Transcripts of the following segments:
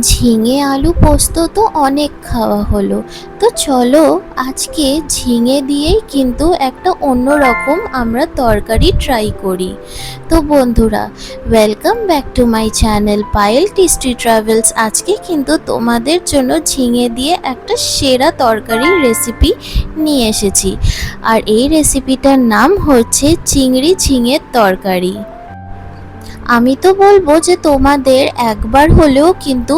ঝিঙে আলু পোস্ত তো অনেক খাওয়া হলো। তো চলো আজকে ঝিঙে দিয়েই কিন্তু একটা অন্যরকম আমরা তরকারি ট্রাই করি। তো বন্ধুরা, welcome back to my channel Payel tasty travels. আজকে কিন্তু তোমাদের জন্য ঝিঙে দিয়ে একটা সেরা তরকারির রেসিপি নিয়ে এসেছি। আর এই রেসিপিটার নাম হচ্ছে চিংড়ি ঝিঙের তরকারি। আমি তো বলবো যে তোমাদের একবার হলেও কিন্তু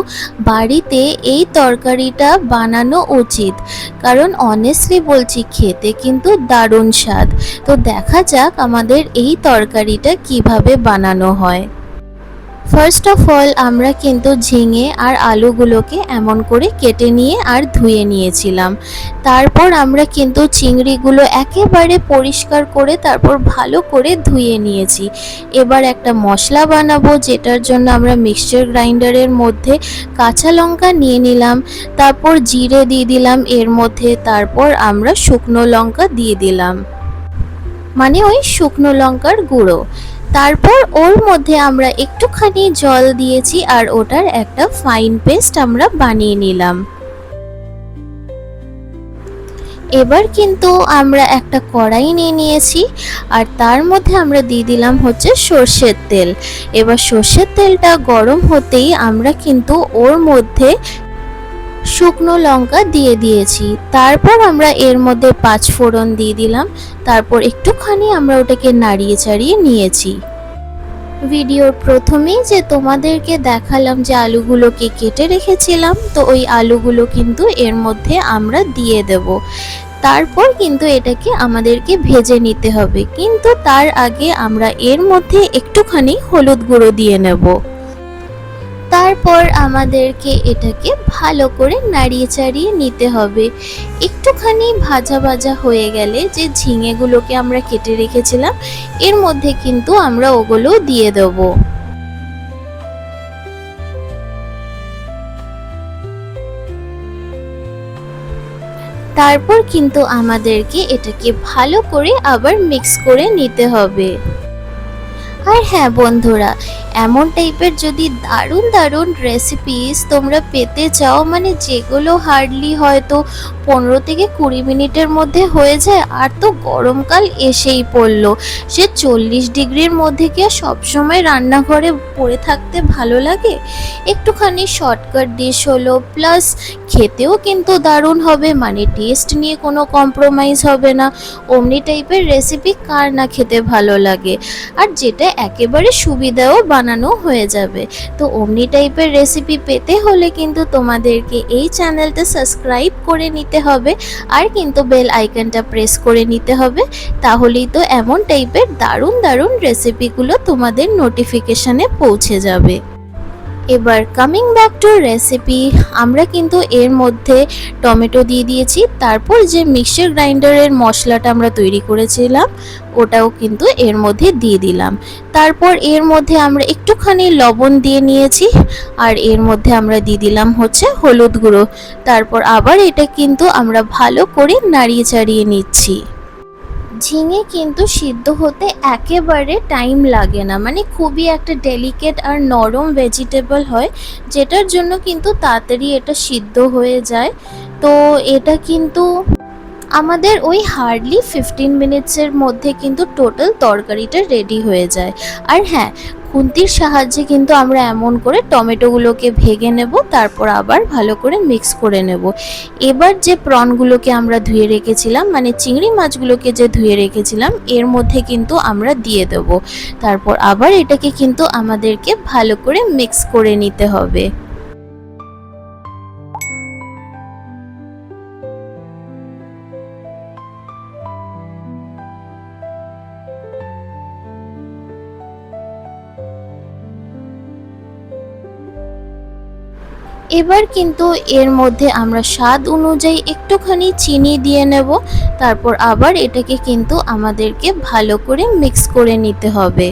বাড়িতে এই তরকারিটা বানানো উচিত, কারণ অনেস্টলি বলছি খেতে কিন্তু দারুণ স্বাদ। তো দেখা যাক আমাদের এই তরকারিটা কিভাবে বানানো হয়। ফার্স্ট অফ অল আমরা কিন্তু ঝিঙে আর আলুগুলোকে এমন করে কেটে নিয়ে আর ধুয়ে নিয়েছিলাম। তারপর আমরা কিন্তু চিংড়িগুলো একেবারে পরিষ্কার করে তারপর ভালো করে ধুয়ে নিয়েছি। এবার একটা মশলা বানাবো, যেটার জন্য আমরা মিক্সচার গ্রাইন্ডারের মধ্যে কাঁচা লঙ্কা নিয়ে নিলাম, তারপর জিরে দিয়ে দিলাম এর মধ্যে, তারপর আমরা শুকনো লঙ্কা দিয়ে দিলাম, মানে ওই শুকনো লঙ্কার গুঁড়ো। তারপর ওর মধ্যে আমরা একটুখানি জল দিয়েছি আর ওটার একটা ফাইন পেস্ট আমরা বানিয়ে নিলাম। এবার কিন্তু আমরা একটা কড়াই নিয়ে নিয়েছি আর তার মধ্যে আমরা দিয়ে দিলাম হচ্ছে সর্ষের তেল। এবার সর্ষের তেলটা গরম হতেই আমরা কিন্তু ওর মধ্যে শুকনো লঙ্কা দিয়ে দিয়েছি। তারপর আমরা এর মধ্যে 5 ফোড়ন দিয়ে দিলাম। তারপর একটুখানি আমরা ওটাকে নাড়িয়ে চাড়িয়ে নিয়েছি। ভিডিওর প্রথমেই যে তোমাদেরকে দেখালাম যে আলুগুলোকে কেটে রেখেছিলাম, তো ওই আলুগুলো কিন্তু এর মধ্যে আমরা দিয়ে দেব। তারপর কিন্তু এটাকে আমাদেরকে ভেজে নিতে হবে, কিন্তু তার আগে আমরা এর মধ্যে একটুখানি হলুদ গুঁড়ো দিয়ে নেব। তারপর আমাদেরকে এটাকে ভালো করে নাড়িয়ে চাড়িয়ে নিতে হবে। একটুখানি ভাজা ভাজা হয়ে গেলে যে ঝিঙেগুলোকে আমরা কেটে রেখেছিলাম এর মধ্যে কিন্তু আমরা ওগুলো দিয়ে দেব। তারপর কিন্তু আমাদেরকে এটাকে ভালো করে আবার মিক্স করে নিতে হবে। আর হ্যাঁ বন্ধুরা, এমন টাইপের যদি দারুণ দারুণ রেসিপিস তোমরা পেতে চাও, মানে যেগুলো হার্ডলি হয়তো 15 থেকে 20 মিনিটের মধ্যে হয়ে যায়, আর তো গরমকাল এসেই পড়লো, সে 40 ডিগ্রির মধ্যে কি আর সবসময় রান্নাঘরে পড়ে থাকতে ভালো লাগে? একটুখানি শর্টকাট ডিশ হলো, প্লাস খেতেও কিন্তু দারুণ হবে, মানে টেস্ট নিয়ে কোনো কম্প্রোমাইজ হবে না। অমনি টাইপের রেসিপি কার না খেতে ভালো লাগে, আর যেটা একেবারে সুবিধাও বানানো হয়ে যাবে। তো অমনি টাইপের রেসিপি পেতে হলে কিন্তু তোমাদেরকে এই চ্যানেলটা সাবস্ক্রাইব করে নিতে হবে, আর কিন্তু বেল আইকনটা প্রেস করে নিতে হবে। তাহলেই তো এমন টাইপের দারুণ দারুণ রেসিপিগুলো তোমাদের নোটিফিকেশনে পৌঁছে যাবে। এবার কামিং ব্যাক টু রেসিপি, আমরা কিন্তু এর মধ্যে টমেটো দিয়ে দিয়েছি। তারপর যে মিক্সচার গ্রাইন্ডারের মশলাটা আমরা তৈরি করেছিলাম ওটাও কিন্তু এর মধ্যে দিয়ে দিলাম। তারপর এর মধ্যে আমরা একটুখানি লবণ দিয়ে নিয়েছি, আর এর মধ্যে আমরা দিয়ে দিলাম হচ্ছে হলুদ গুঁড়ো। তারপর আবার এটা কিন্তু আমরা ভালো করে নাড়িয়ে চাড়িয়ে নিচ্ছি। ঝিঙে কিন্তু সিদ্ধ হতে একেবারে টাইম লাগে না, মানে খুবই একটা ডেলিকেট আর নরম ভেজিটেবল হয়, যেটার জন্য কিন্তু তাড়াতাড়ি এটা সিদ্ধ হয়ে যায়। তো এটা কিন্তু আমাদের ওই হার্ডলি 15 মিনিটসের মধ্যে কিন্তু টোটাল তরকারিটা রেডি হয়ে যায়। আর হ্যাঁ, খুন্তির সাহায্যে কিন্তু আমরা এমন করে টমেটোগুলোকে ভেঙে নেব, তারপর আবার ভালো করে মিক্স করে নেব। এবার যে প্রনগুলোকে আমরা ধুয়ে রেখেছিলাম, মানে চিংড়ি মাছগুলোকে যে ধুয়ে রেখেছিলাম এর মধ্যে কিন্তু আমরা দিয়ে দেব। তারপর আবার এটাকে কিন্তু আমাদেরকে ভালো করে মিক্স করে নিতে হবে। এবার কিন্তু এর মধ্যে আমরা স্বাদ অনুযায়ী একটুখানি চিনি দিয়ে নেব। তারপর আবার এটাকে কিন্তু আমাদেরকে ভালো করে মিক্স করে নিতে হবে।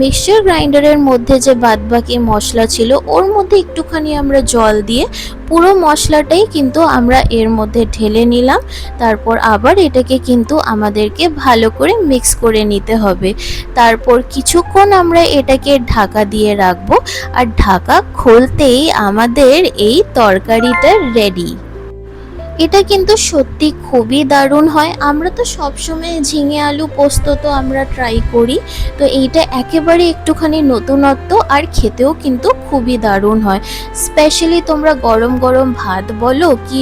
মিক্সচার গ্রাইন্ডারের মধ্যে যে বাদবাকি মশলা ছিল ওর মধ্যে একটুখানি আমরা জল দিয়ে পুরো মশলাটাই কিন্তু আমরা এর মধ্যে ঢেলে নিলাম। তারপর আবার এটাকে কিন্তু আমাদেরকে ভালো করে মিক্স করে নিতে হবে। তারপর কিছুক্ষণ আমরা এটাকে ঢাকা দিয়ে রাখবো, আর ঢাকা খুলতেই আমাদের এই তরকারিটা রেডি। এটা কিন্তু সত্যি খুবই দারুণ হয়। আমরা তো সবসময় ঝিঙে আলু পোস্ত তো আমরা ট্রাই করি, তো এইটা একেবারে একটুখানি নতুনত্ব, আর খেতেও কিন্তু খুবই দারুণ হয়। স্পেশালি তোমরা গরম গরম ভাত বলো কি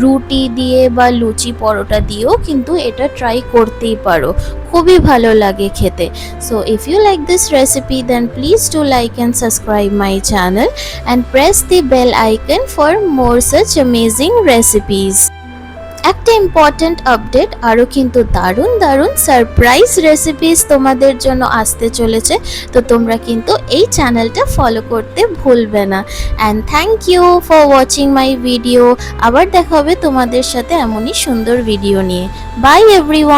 রুটি দিয়ে বা লুচি পরোটা দিয়েও কিন্তু এটা ট্রাই করতেই পারো, খুবই ভালো লাগে খেতে। So if you like this recipe, then please do like and subscribe my channel and press the bell icon for more such amazing recipes. একটা ইম্পর্ট্যান্ট আপডেট, আরও কিন্তু দারুণ দারুণ সারপ্রাইজ রেসিপিস তোমাদের জন্য আসতে চলেছে, তো তোমরা কিন্তু এই চ্যানেলটা ফলো করতে ভুলবে না। And thank you for watching my video. আবার দেখা হবে তোমাদের সাথে এমনই সুন্দর ভিডিও নিয়ে। Bye everyone.